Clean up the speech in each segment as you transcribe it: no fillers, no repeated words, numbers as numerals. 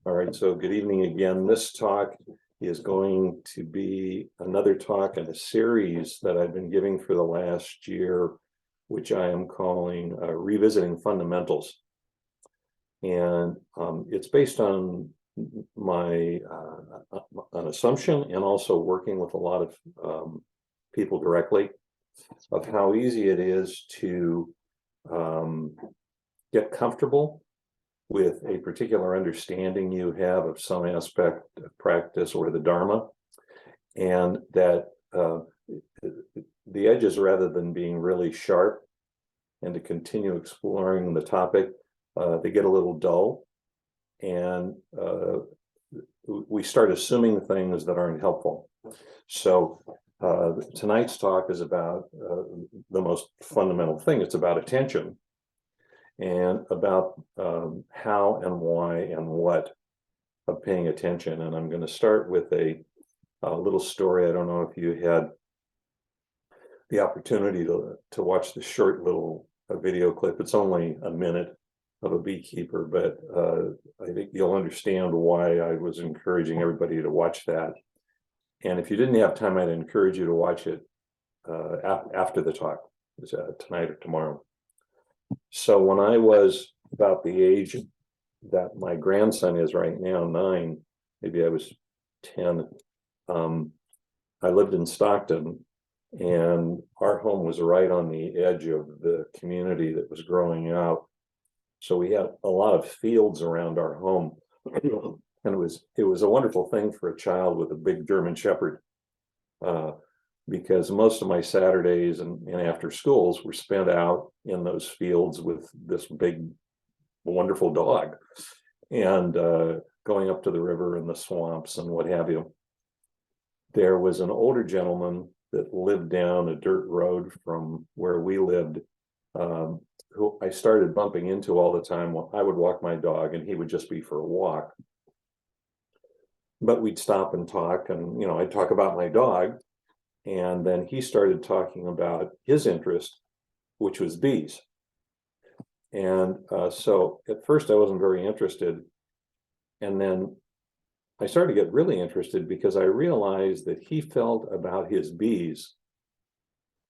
All right, so good evening again. This talk is going to be another talk in a series that I've been giving for the last year, which I am calling Revisiting Fundamentals. And it's based on my an assumption and also working with a lot of people directly of how easy it is to get comfortable with a particular understanding you have of some aspect of practice or the Dharma, and that the edges, rather than being really sharp and to continue exploring the topic, they get a little dull, and we start assuming things that aren't helpful. So tonight's talk is about the most fundamental thing. It's about attention, and about how and why and what of paying attention. And I'm going to start with a little story. I don't know if you had the opportunity to watch the short little video clip. It's only a minute of a beekeeper, but I think you'll understand why I was encouraging everybody to watch that. And if you didn't have time, I'd encourage you to watch it after the talk, tonight or tomorrow. So when I was about the age that my grandson is right now, 9, maybe I was 10, I lived in Stockton, and our home was right on the edge of the community that was growing out. So we had a lot of fields around our home, and it was a wonderful thing for a child with a big German Shepherd, because most of my Saturdays and after schools were spent out in those fields with this big, wonderful dog, and going up to the river and the swamps and what have you. There was an older gentleman that lived down a dirt road from where we lived, who I started bumping into all the time. When I would walk my dog, and he would just be for a walk. But we'd stop and talk, and I'd talk about my dog. And then he started talking about his interest, which was bees. And so at first I wasn't very interested. And then I started to get really interested because I realized that he felt about his bees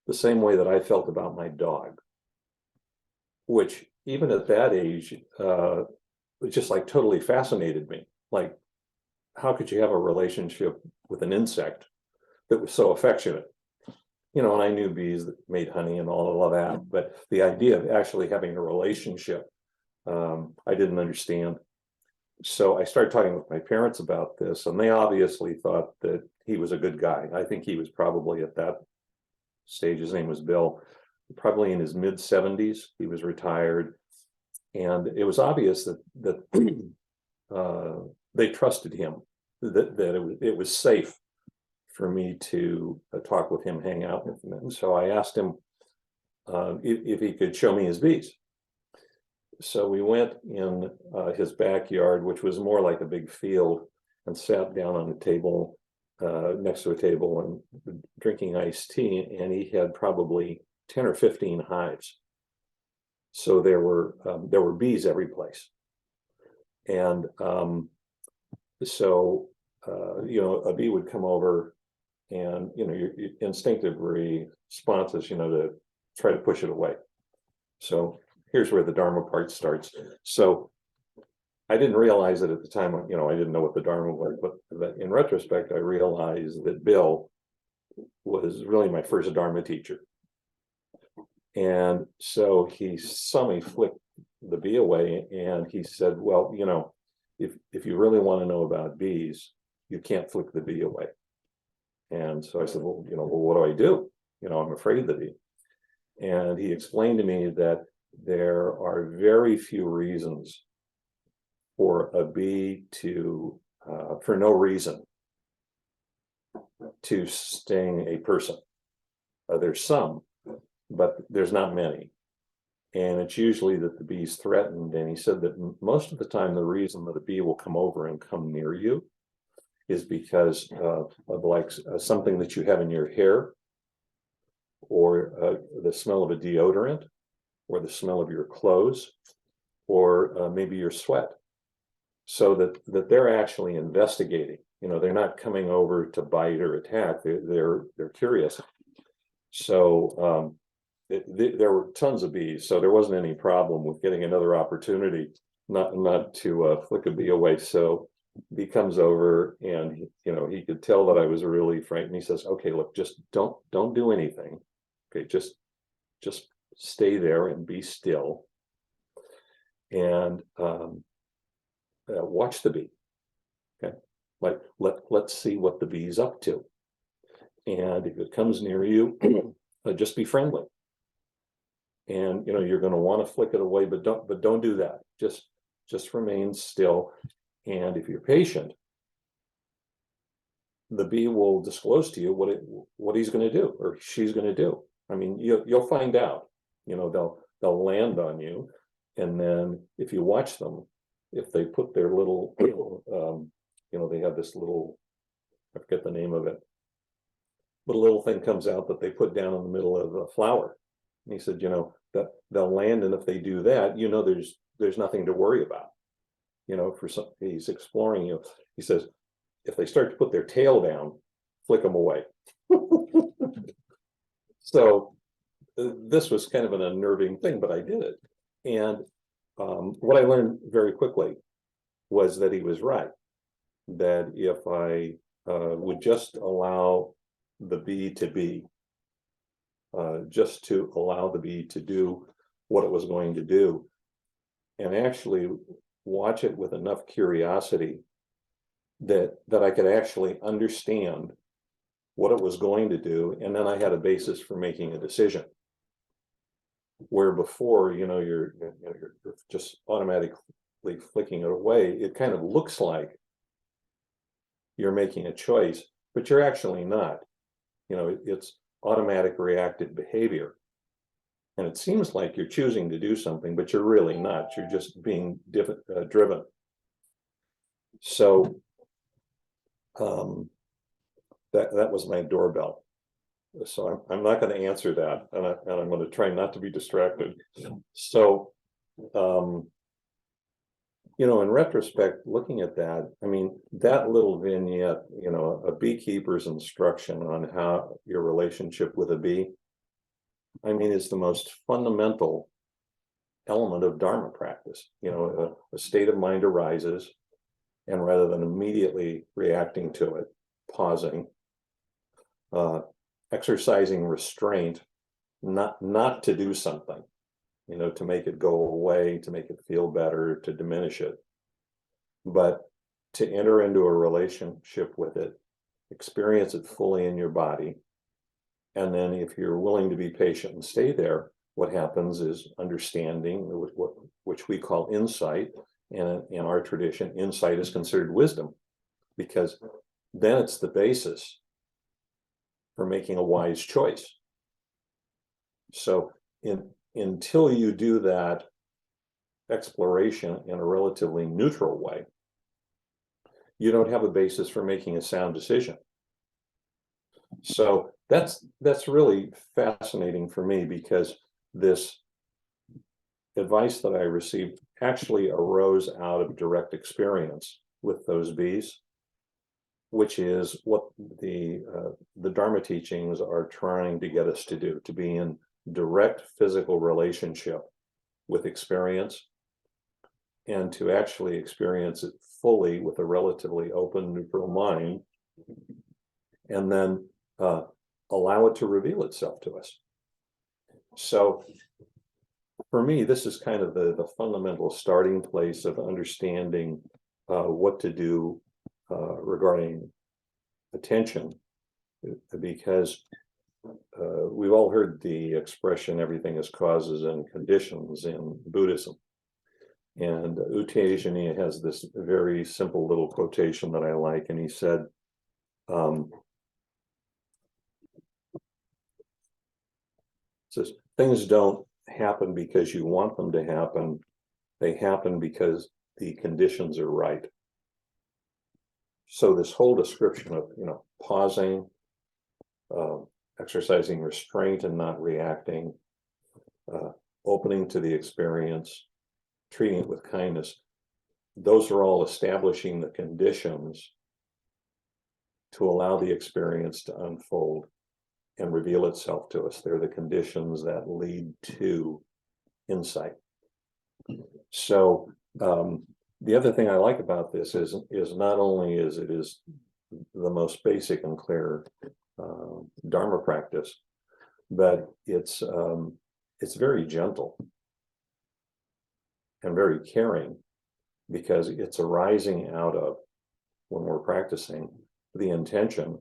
the same way that I felt about my dog, which even at that age, it just like totally fascinated me. Like, how could you have a relationship with an insect that was so affectionate? And I knew bees that made honey and all of that, but the idea of actually having a relationship, I didn't understand. So I started talking with my parents about this, and they obviously thought that he was a good guy. I think he was probably at that stage, his name was Bill, probably in his mid-70s. He was retired, and it was obvious that they trusted him, that it was safe for me to talk with him, hang out with him. And so I asked him if he could show me his bees. So we went in his backyard, which was more like a big field, and sat down on a table, next to a table, and drinking iced tea. And he had probably 10 or 15 hives. So there were bees every place. And so a bee would come over, and your instinctive responses, to try to push it away. So here's where the Dharma part starts. So I didn't realize it at the time. I didn't know what the Dharma was, but in retrospect, I realized that Bill was really my first Dharma teacher. And so he saw me flick the bee away, and he said, well, if you really want to know about bees, you can't flick the bee away. And so I said, well, what do I do? I'm afraid of the bee. And he explained to me that there are very few reasons for a bee to, for no reason, to sting a person. There's some, but there's not many. And it's usually that the bee's threatened. And he said that most of the time, the reason that a bee will come over and come near you is because of something that you have in your hair, or the smell of a deodorant, or the smell of your clothes, or maybe your sweat. so that they're actually investigating. They're not coming over to bite or attack. They're curious. So there were tons of bees, so there wasn't any problem with getting another opportunity not to flick a bee away. So he comes over, and he could tell that I was really frightened. He says, "Okay, look, just don't do anything. Okay, just stay there and be still, and watch the bee. Okay, like let's see what the bee's up to, and if it comes near you, just be friendly. And you're going to want to flick it away, but don't do that. Just remain still, and if you're patient, the bee will disclose to you what he's going to do or she's going to do. I mean, you'll find out. They'll land on you, and then if you watch them, if they put their little they have this little, I forget the name of it, but a little thing comes out that they put down in the middle of a flower. And he said, that they'll land, and if they do that, there's nothing to worry about. He's exploring you. He says, if they start to put their tail down, flick them away. So this was kind of an unnerving thing, but I did it. And what I learned very quickly was that he was right. That if I would just allow the bee to be, just to allow the bee to do what it was going to do, and actually watch it with enough curiosity that I could actually understand what it was going to do, and then I had a basis for making a decision. Where before, you're just automatically flicking it away. It kind of looks like you're making a choice, but you're actually not. It's automatic reactive behavior. And it seems like you're choosing to do something, but you're really not. You're just being driven. So that was my doorbell. So I'm not going to answer that, and I'm going to try not to be distracted. So, in retrospect, looking at that, I mean, that little vignette, a beekeeper's instruction on how your relationship with a bee, I mean, is the most fundamental element of Dharma practice. A state of mind arises, and rather than immediately reacting to it, pausing, exercising restraint, not to do something, to make it go away, to make it feel better, to diminish it, but to enter into a relationship with it, experience it fully in your body. And then if you're willing to be patient and stay there, what happens is understanding, which we call insight. And in our tradition, insight is considered wisdom, because then it's the basis for making a wise choice. So until you do that exploration in a relatively neutral way, you don't have a basis for making a sound decision. So that's really fascinating for me, because this advice that I received actually arose out of direct experience with those bees, which is what the Dharma teachings are trying to get us to do, to be in direct physical relationship with experience, and to actually experience it fully with a relatively open, neutral mind, and then allow it to reveal itself to us. So for me, this is kind of the fundamental starting place of understanding what to do regarding attention, because we've all heard the expression, everything is causes and conditions, in Buddhism. And U Tejaniya has this very simple little quotation that I like, and he said, says, things don't happen because you want them to happen. They happen because the conditions are right. So this whole description of, pausing, exercising restraint and not reacting, opening to the experience, treating it with kindness, those are all establishing the conditions to allow the experience to unfold and reveal itself to us. They're the conditions that lead to insight. So the other thing I like about this is not only is it is the most basic and clear Dharma practice, but it's very gentle and very caring, because it's arising out of, when we're practicing, the intention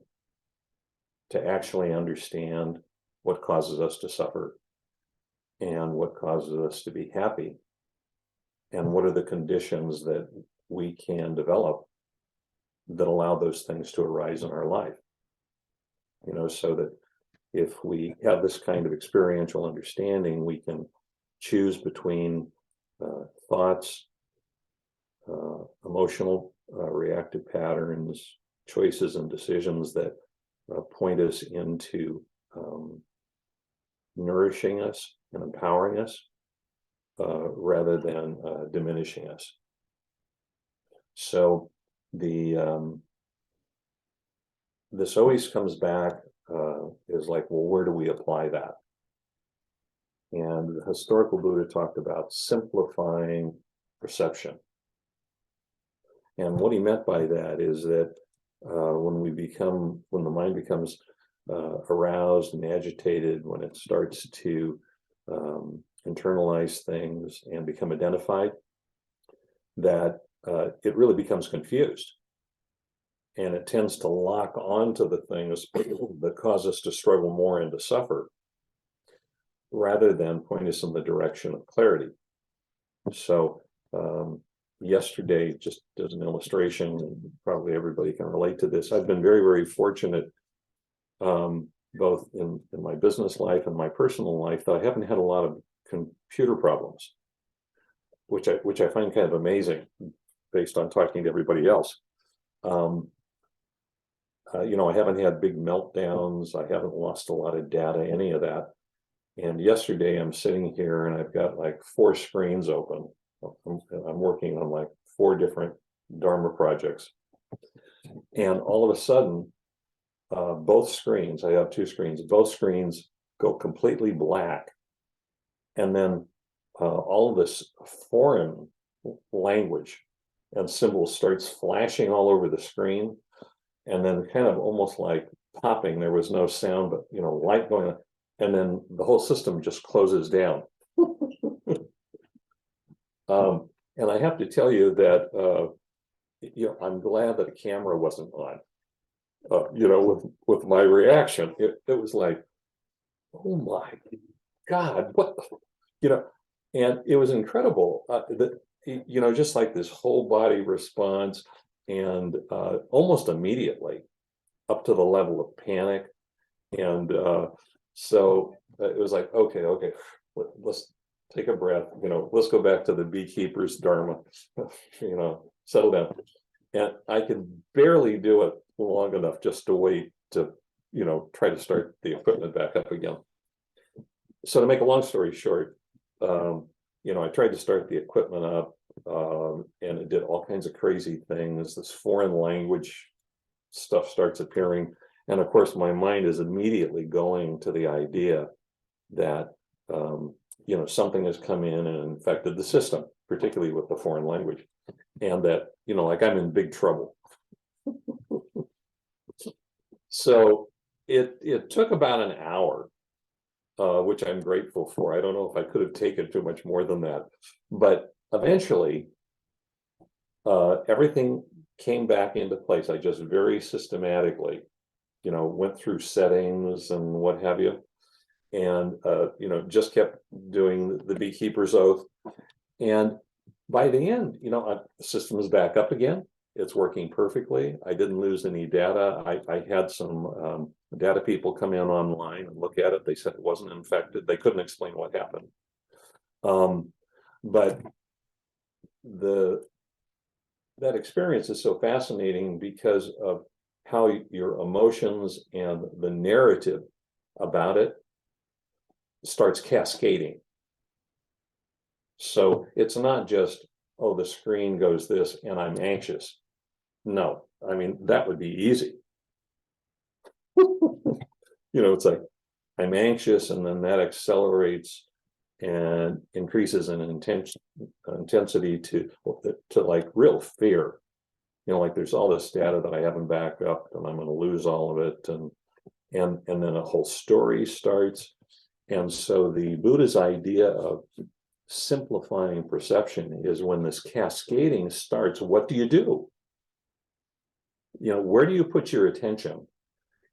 to actually understand what causes us to suffer and what causes us to be happy, and what are the conditions that we can develop that allow those things to arise in our life. So that if we have this kind of experiential understanding, we can choose between thoughts, emotional reactive patterns, choices and decisions that point us into nourishing us and empowering us, rather than diminishing us. So this always comes back, is like, well, where do we apply that? And the historical Buddha talked about simplifying perception. And what he meant by that is that when the mind becomes aroused and agitated, when it starts to internalize things and become identified, that it really becomes confused. And it tends to lock onto the things that cause us to struggle more and to suffer, rather than point us in the direction of clarity. So yesterday, just as an illustration, and probably everybody can relate to this, I've been very, very fortunate, both in my business life and my personal life, that I haven't had a lot of computer problems, which I find kind of amazing based on talking to everybody else. I haven't had big meltdowns. I haven't lost a lot of data, any of that. And yesterday I'm sitting here and I've got like 4 screens open. I'm working on like 4 different Dharma projects. And all of a sudden, both screens, I have 2 screens, both screens go completely black. And then all of this foreign language and symbols starts flashing all over the screen. And then kind of almost like popping, there was no sound, but light going on. And then the whole system just closes down. And I have to tell you that I'm glad that a camera wasn't on. With my reaction, it was like, oh my God, what, and it was incredible that just like this whole body response, and almost immediately up to the level of panic. And so it was like, okay, let's take a breath, let's go back to the beekeeper's Dharma, settle down. And I could barely do it long enough just to wait to, try to start the equipment back up again. So to make a long story short, I tried to start the equipment up, and it did all kinds of crazy things. This foreign language stuff starts appearing. And of course, my mind is immediately going to the idea that, something has come in and infected the system, particularly with the foreign language. And that, like I'm in big trouble. So it took about an hour, which I'm grateful for. I don't know if I could have taken too much more than that. But eventually, everything came back into place. I just very systematically, went through settings and what have you, and just kept doing the beekeeper's oath. And by the end, the system is back up again. It's working perfectly. I didn't lose any data. I had some data people come in online and look at it. They said it wasn't infected. They couldn't explain what happened. But that experience is so fascinating because of how your emotions and the narrative about it starts cascading. So it's not just oh, the screen goes this and I'm anxious. No, I mean, that would be easy. It's like I'm anxious, and then that accelerates and increases in intensity to like real fear. Like there's all this data that I haven't backed up, and I'm going to lose all of it, and then a whole story starts. And so the Buddha's idea of simplifying perception is when this cascading starts, what do you do? Where do you put your attention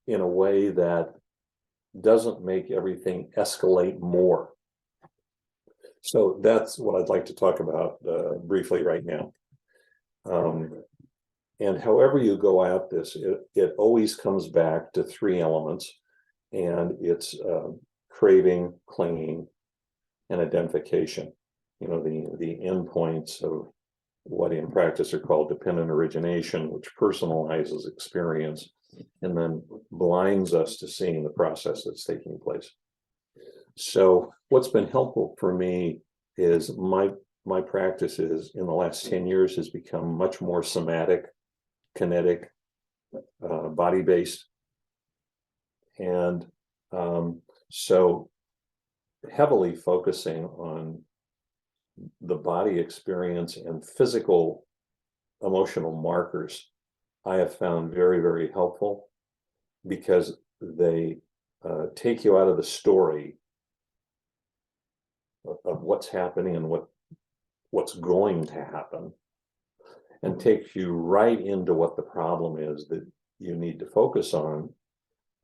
in a way that doesn't make everything escalate more? So that's what I'd like to talk about briefly right now. And however you go at this, it always comes back to three elements, and it's craving, clinging, and identification. The endpoints of what in practice are called dependent origination, which personalizes experience and then blinds us to seeing the process that's taking place. So what's been helpful for me is my practice is in the last 10 years has become much more somatic, kinetic, body-based. And so heavily focusing on the body experience and physical emotional markers, I have found very, very helpful, because they take you out of the story of what's happening and what's going to happen, and takes you right into what the problem is that you need to focus on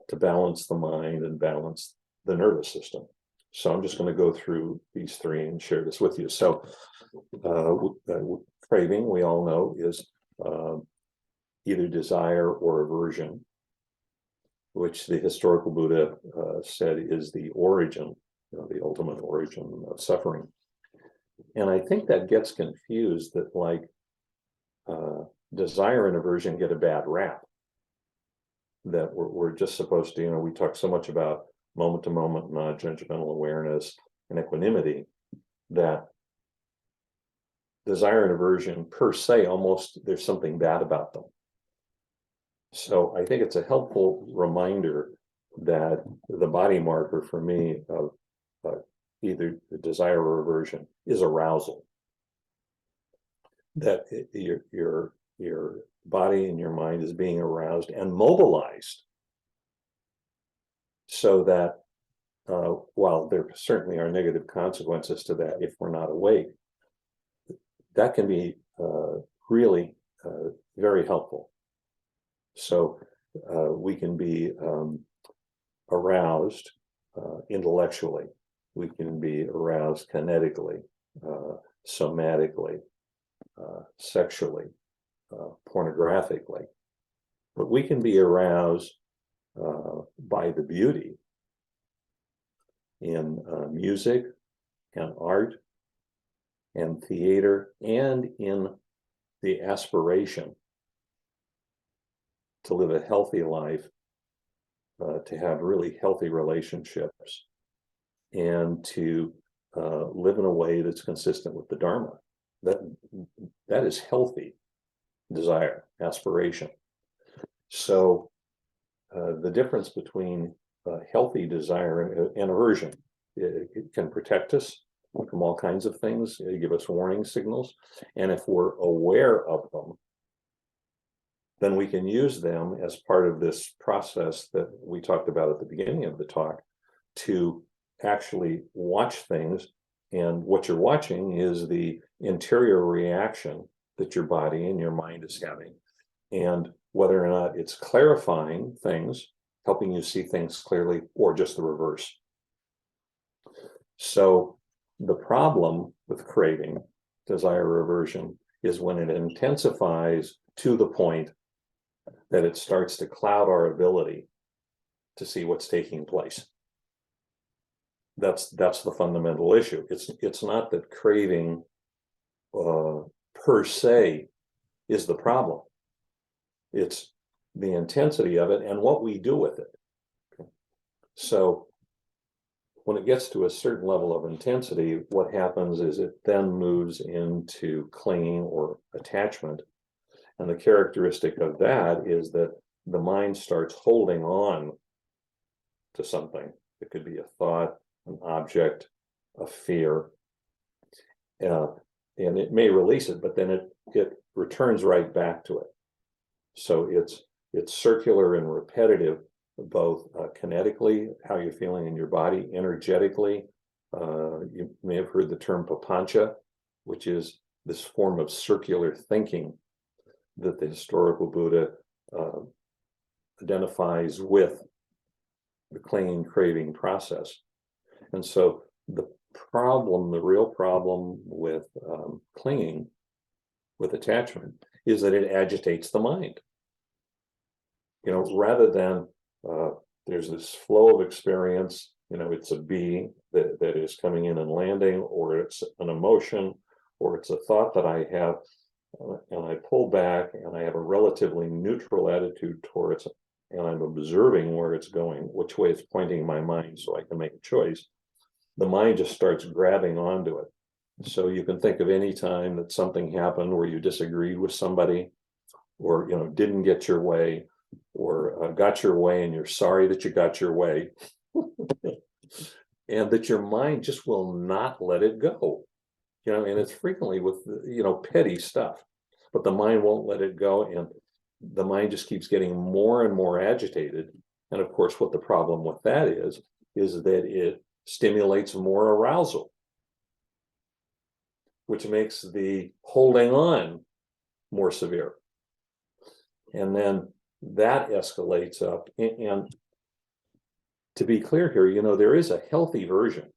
to balance the mind and balance the nervous system. So I'm just going to go through these three and share this with you. So craving, we all know, is either desire or aversion, which the historical Buddha said is the origin, the ultimate origin of suffering. And I think that gets confused, that like desire and aversion get a bad rap, that we're just supposed to, we talk so much about moment-to-moment non-judgmental awareness and equanimity, that desire and aversion per se, almost there's something bad about them. So I think it's a helpful reminder that the body marker for me of either the desire or aversion is arousal. That your body and your mind is being aroused and mobilized, so that while there certainly are negative consequences to that if we're not awake, that can be really very helpful. So we can be aroused intellectually, we can be aroused kinetically, somatically, sexually, pornographically, but we can be aroused by the beauty in music and art and theater, and in the aspiration to live a healthy life, to have really healthy relationships, and to live in a way that's consistent with the Dharma. That is healthy desire, aspiration. So the difference between healthy desire and aversion, it can protect us from all kinds of things, give us warning signals, and if we're aware of them, then we can use them as part of this process that we talked about at the beginning of the talk, to actually watch things. And what you're watching is the interior reaction that your body and your mind is having, and whether or not it's clarifying things, helping you see things clearly, or just the reverse. So the problem with craving, desire, or aversion is when it intensifies to the point that it starts to cloud our ability to see what's taking place. That's the fundamental issue. It's not that craving per se is the problem. It's the intensity of it and what we do with it. Okay. So when it gets to a certain level of intensity, what happens is it then moves into clinging or attachment. And the characteristic of that is that the mind starts holding on to something. It could be a thought, an object, a fear, and it may release it, but then it returns right back to it. So it's circular and repetitive, both kinetically, how you're feeling in your body, energetically. You may have heard the term papancha, which is this form of circular thinking that the historical Buddha identifies with the clinging, craving process. And so the real problem with clinging, with attachment, is that it agitates the mind. Rather than there's this flow of experience, it's a being that is coming in and landing, or it's an emotion, or it's a thought that I have, and I pull back and I have a relatively neutral attitude towards it, and I'm observing where it's going, which way it's pointing my mind so I can make a choice. The mind just starts grabbing onto it. So you can think of any time that something happened where you disagreed with somebody, or didn't get your way, or got your way and you're sorry that you got your way, and that your mind just will not let it go. And it's frequently with petty stuff, but the mind won't let it go, and the mind just keeps getting more and more agitated. And of course, what the problem with that is that it stimulates more arousal, which makes the holding on more severe. And then that escalates up. And to be clear here, there is a healthy version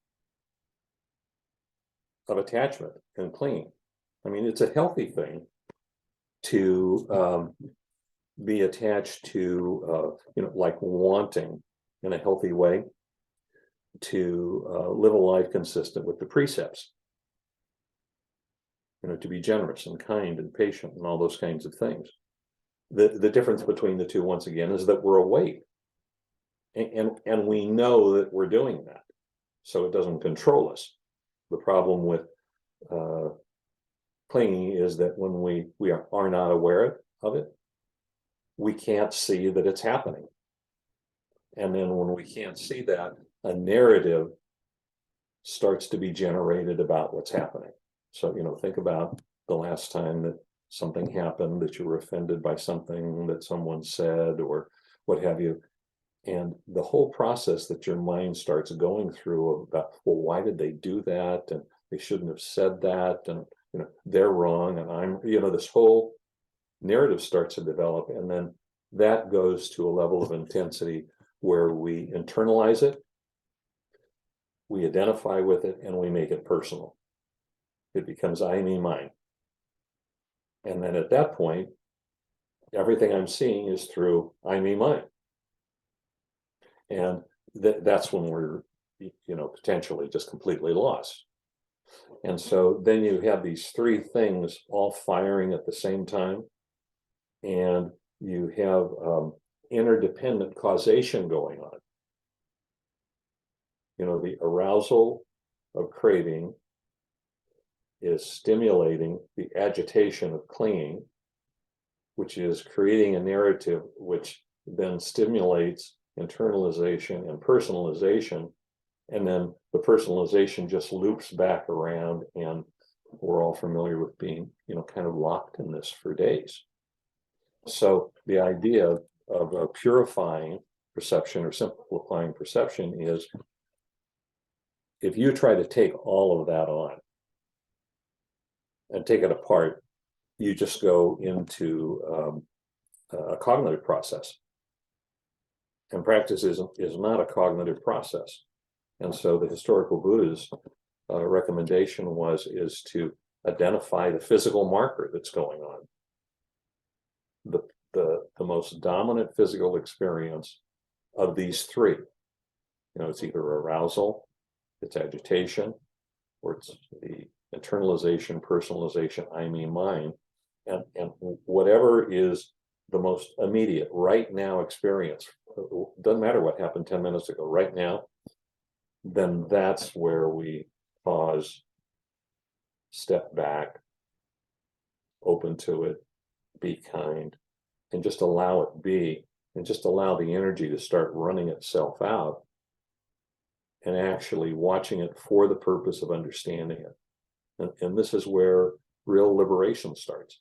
of attachment and clinging. I mean, it's a healthy thing to be attached to, like wanting in a healthy way, to live a life consistent with the precepts, to be generous and kind and patient and all those kinds of things. The difference between the two, once again, is that we're awake, and we know that we're doing that, so it doesn't control us. The problem with clinging is that when we are not aware of it, we can't see that it's happening. And then when we can't see that, a narrative starts to be generated about what's happening. So, think about the last time that something happened, that you were offended by something that someone said or what have you. And the whole process that your mind starts going through about, well, why did they do that? And they shouldn't have said that. And, they're wrong. And I'm, this whole narrative starts to develop. And then that goes to a level of intensity where we internalize it, we identify with it, and we make it personal. It becomes I, me, mine. And then at that point, everything I'm seeing is through I, me, mine. And that's when we're, potentially just completely lost. And so then you have these three things all firing at the same time. And you have interdependent causation going on. The arousal of craving is stimulating the agitation of clinging, which is creating a narrative which then stimulates internalization and personalization. And then the personalization just loops back around, and we're all familiar with being, kind of locked in this for days. So the idea of purifying perception or simplifying perception is, if you try to take all of that on and take it apart, you just go into a cognitive process. And practice is not a cognitive process. And so the historical Buddha's recommendation is to identify the physical marker that's going on. The most dominant physical experience of these three. It's either arousal, it's agitation, or it's the internalization, personalization, I, me, mine. And whatever is the most immediate, right now experience, doesn't matter what happened 10 minutes ago, right now, then that's where we pause, step back, open to it, be kind, and just allow it be, and just allow the energy to start running itself out and actually watching it for the purpose of understanding it. And this is where real liberation starts,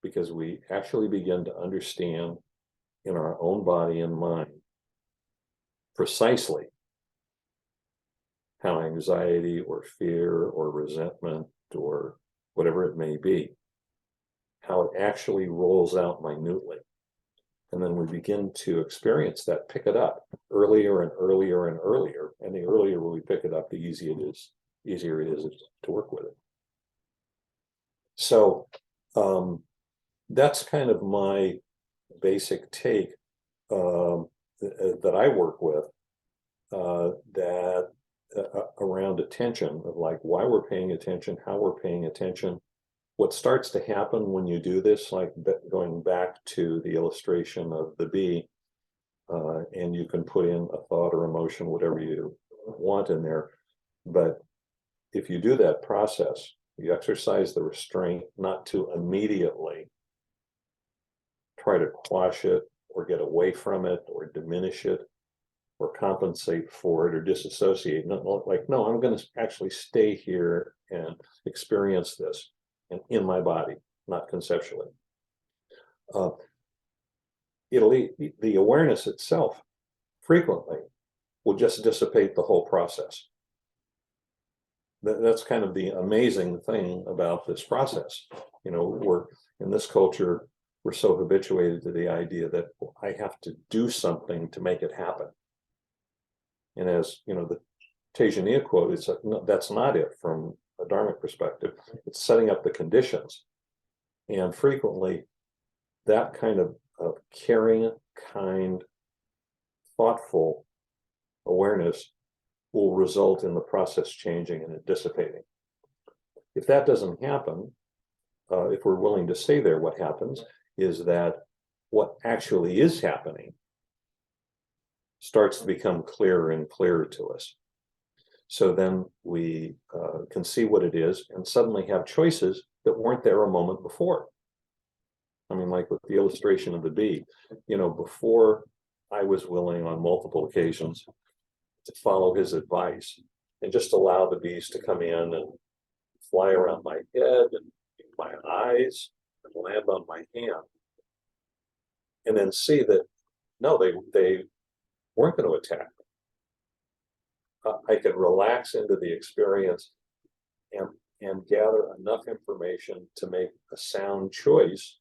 because we actually begin to understand in our own body and mind precisely how anxiety or fear or resentment or whatever it may be, how it actually rolls out minutely. And then we begin to experience that, pick it up earlier and earlier and earlier. And the earlier we pick it up, the easier it is to work with it. So that's kind of my basic take that I work with, that around attention, of like why we're paying attention, how we're paying attention. What starts to happen when you do this, like going back to the illustration of the bee, and you can put in a thought or emotion, whatever you want in there. But if you do that process, you exercise the restraint not to immediately try to quash it or get away from it or diminish it or compensate for it or disassociate. Not like, no, I'm going to actually stay here and experience this and in my body, not conceptually. The awareness itself frequently will just dissipate the whole process. That's kind of the amazing thing about this process. You know, we're in this culture, we're so habituated to the idea that I have to do something to make it happen. And as you know, the Tejaniya quote, it's no, that's not it from a Dharmic perspective. It's setting up the conditions. And frequently, that kind of caring, kind, thoughtful awareness will result in the process changing and it dissipating. If that doesn't happen, if we're willing to stay there, what happens is that what actually is happening starts to become clearer and clearer to us. So then we can see what it is and suddenly have choices that weren't there a moment before. I mean, like with the illustration of the bee, you know, before I was willing on multiple occasions to follow his advice and just allow the bees to come in and fly around my head and my eyes and land on my hand. And then see that, no, they weren't going to attack me. I could relax into the experience and gather enough information to make a sound choice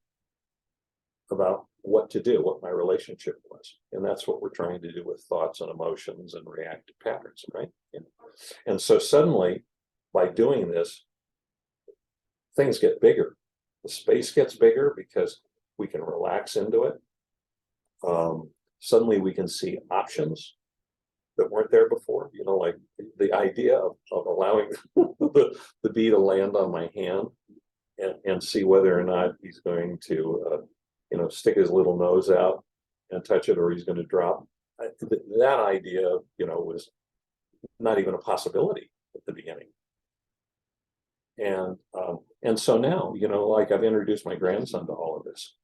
about what to do, what my relationship was. And that's what we're trying to do with thoughts and emotions and reactive patterns, right? And so suddenly, by doing this, things get bigger. The space gets bigger because we can relax into it. Suddenly we can see options that weren't there before. You know, like the idea of allowing the bee to land on my hand and see whether or not he's going to you know, stick his little nose out and touch it, or he's going to drop. That idea, you know, was not even a possibility at the beginning. And so now, you know, like I've introduced my grandson to all of this,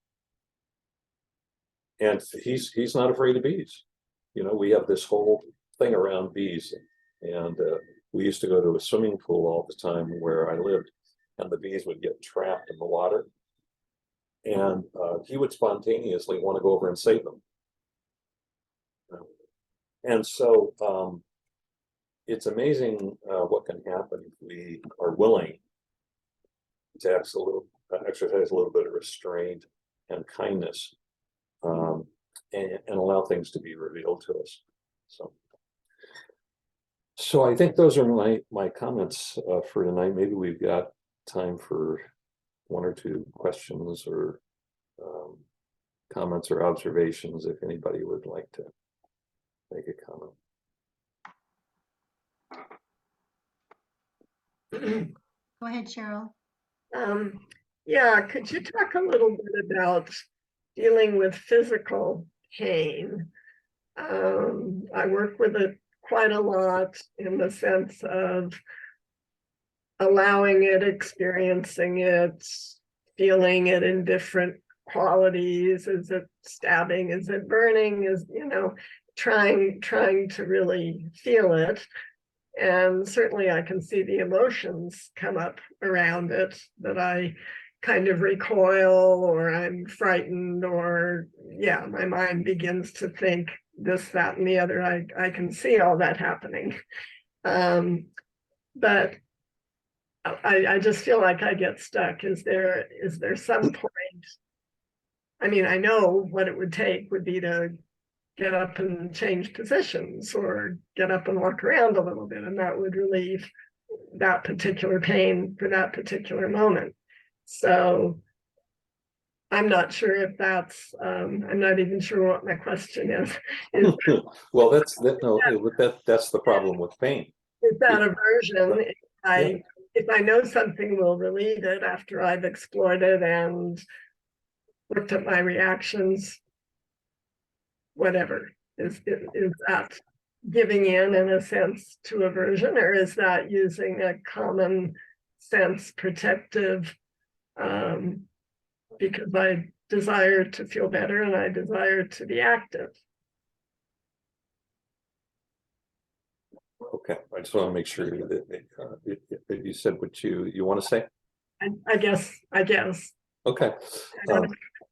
and he's not afraid of bees. You know, we have this whole thing around bees, and we used to go to a swimming pool all the time where I lived, and the bees would get trapped in the water. And he would spontaneously want to go over and save them. And so it's amazing what can happen if we are willing to exercise a little bit of restraint and kindness, and allow things to be revealed to us. So I think those are my comments for tonight. Maybe we've got time for one or two questions or comments or observations if anybody would like to make a comment. Go ahead, Cheryl. Yeah, could you talk a little bit about dealing with physical pain? I work with quite a lot in the sense of allowing it, experiencing it, feeling it in different qualities. Is it stabbing? Is it burning? Is, trying to really feel it. And certainly I can see the emotions come up around it, that I kind of recoil, or I'm frightened, or yeah, my mind begins to think this, that, and the other. I can see all that happening. But I just feel like I get stuck. Is there some point? I mean, I know what it would take would be to get up and change positions, or get up and walk around a little bit, and that would relieve that particular pain for that particular moment. So I'm not sure if that's, I'm not even sure what my question is. Well, that's the problem with pain. Is that aversion? If I know something will relieve it after I've explored it and looked at my reactions, whatever, is that giving in a sense to aversion, or is that using a common sense protective, because I desire to feel better and I desire to be active? Okay, I just want to make sure that you said what you want to say. I guess. Okay. I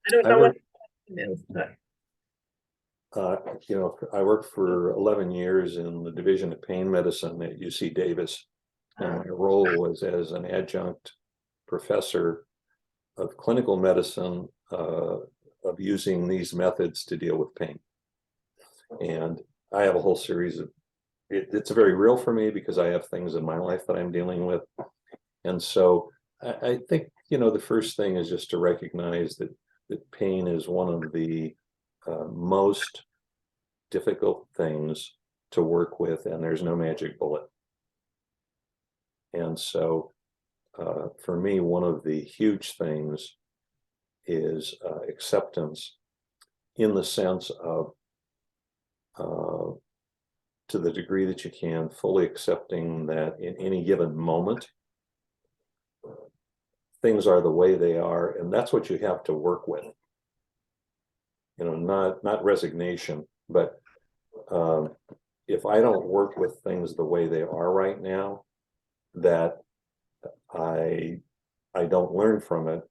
don't know what it is, but I worked for 11 years in the Division of Pain Medicine at UC Davis, and my role was as an adjunct professor of clinical medicine, of using these methods to deal with pain. And I have a whole series of, it's very real for me because I have things in my life that I'm dealing with. And so I think, the first thing is just to recognize that pain is one of the most difficult things to work with, and there's no magic bullet. And so for me, one of the huge things is acceptance, in the sense of, to the degree that you can, fully accepting that in any given moment, things are the way they are, and that's what you have to work with. Not resignation, but if I don't work with things the way they are right now, that I don't learn from it,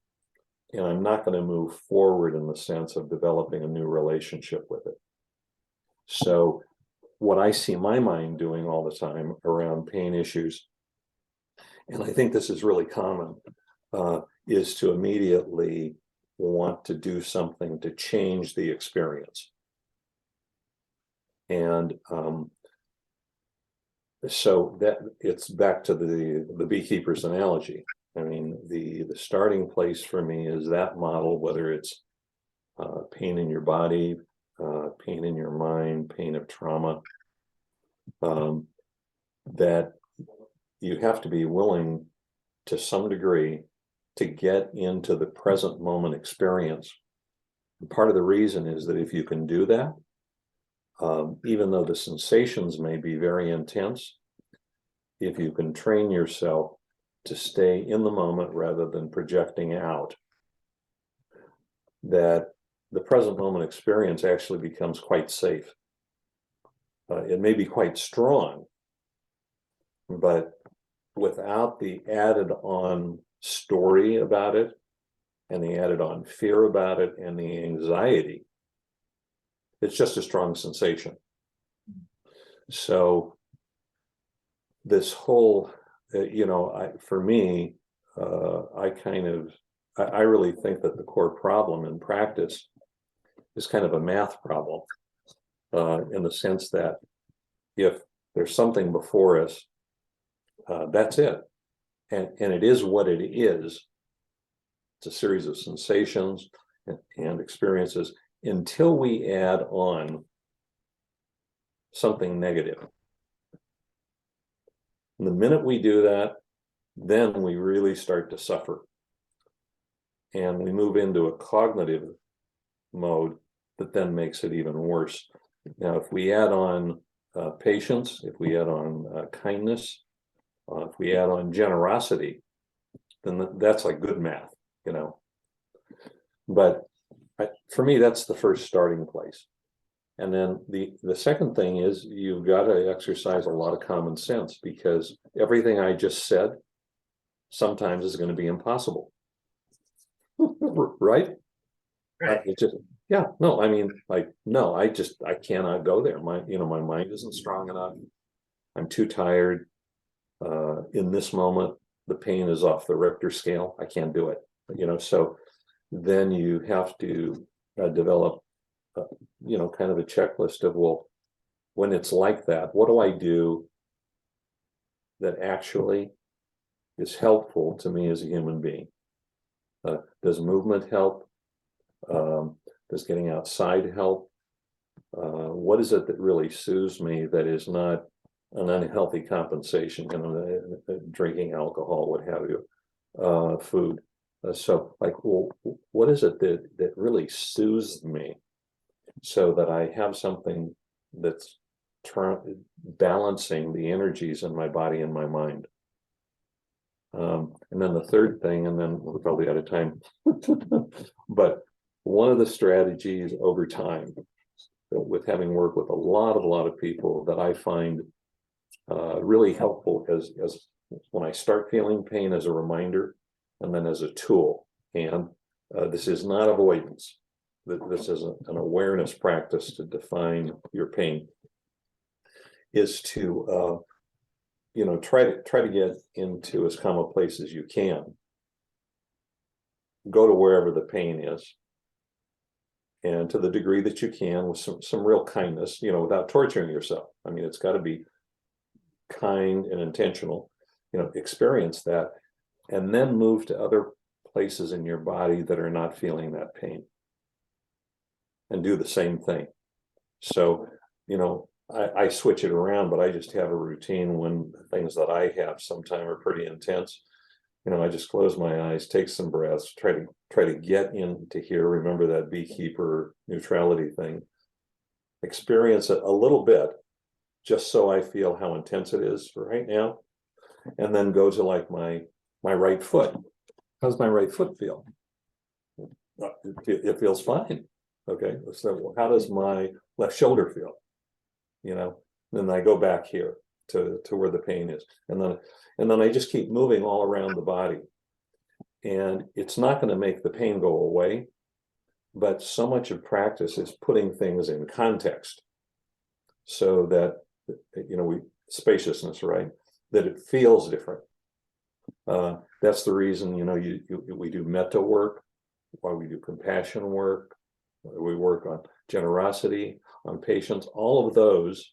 and I'm not going to move forward in the sense of developing a new relationship with it. So what I see my mind doing all the time around pain issues, and I think this is really common, is to immediately want to do something to change the experience. And so that it's back to the beekeeper's analogy. I mean, the starting place for me is that model, whether it's pain in your body, pain in your mind, pain of trauma, that you have to be willing to some degree to get into the present moment experience. And part of the reason is that if you can do that, even though the sensations may be very intense, if you can train yourself to stay in the moment rather than projecting out, that the present moment experience actually becomes quite safe. It may be quite strong, but without the added on story about it, and the added on fear about it, and the anxiety, it's just a strong sensation. So this whole, for me, I really think that the core problem in practice is kind of a math problem, in the sense that if there's something before us, that's it. And it is what it is. It's a series of sensations and experiences, until we add on something negative. And the minute we do that, then we really start to suffer. And we move into a cognitive mode that then makes it even worse. Now, if we add on patience, if we add on kindness, if we add on generosity, then that's like good math, you know. But for me, that's the first starting place. And then the second thing is you've got to exercise a lot of common sense, because everything I just said sometimes is going to be impossible. Right? Right. It just, yeah, no, I mean, like, no, I cannot go there. My mind isn't strong enough. I'm too tired. In this moment, the pain is off the Richter scale. I can't do it, so then you have to develop, kind of a checklist of, well, when it's like that, what do I do that actually is helpful to me as a human being? Does movement help? Does getting outside help? What is it that really soothes me that is not an unhealthy compensation, drinking alcohol, what have you, food? So like, well, what is it that really soothes me so that I have something that's balancing the energies in my body and my mind? And then the third thing, and then we're probably out of time, but one of the strategies over time, with having worked with a lot of people, that I find really helpful as when I start feeling pain, as a reminder, and then as a tool. And this is not avoidance. This is an awareness practice to define your pain, is to try to get into as calm a place as you can. Go to wherever the pain is, and to the degree that you can, with some real kindness, without torturing yourself. I mean, it's got to be kind and intentional, experience that, and then move to other places in your body that are not feeling that pain, and do the same thing. So, I switch it around, but I just have a routine when things that I have sometimes are pretty intense. I just close my eyes, take some breaths, try to get into here. Remember that beekeeper neutrality thing. Experience it a little bit, just so I feel how intense it is right now. And then go to like my right foot. How's my right foot feel? It feels fine. Okay, so how does my left shoulder feel? Then I go back here to where the pain is, and then I just keep moving all around the body. And it's not going to make the pain go away, but so much of practice is putting things in context, so that spaciousness, right? That it feels different. That's the reason we do metta work, why we do compassion work, we work on generosity, on patience. All of those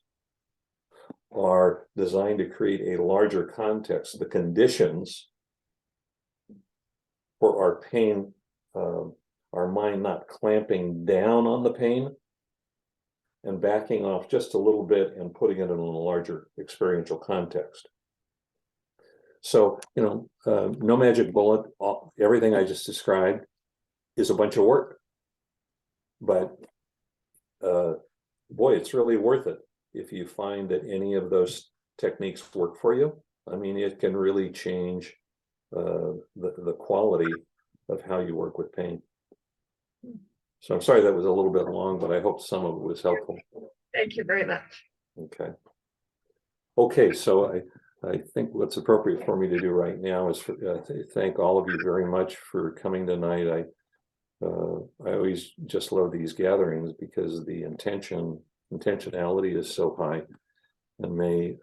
are designed to create a larger context, the conditions for our pain, our mind not clamping down on the pain and backing off just a little bit and putting it in a larger experiential context. So, no magic bullet. Everything I just described is a bunch of work, but boy, it's really worth it if you find that any of those techniques work for you. I mean, it can really change the quality of how you work with pain. So I'm sorry that was a little bit long, but I hope some of it was helpful. Thank you very much. Okay, so I think what's appropriate for me to do right now is to thank all of you very much for coming tonight. I always just love these gatherings because the intentionality is so high, and may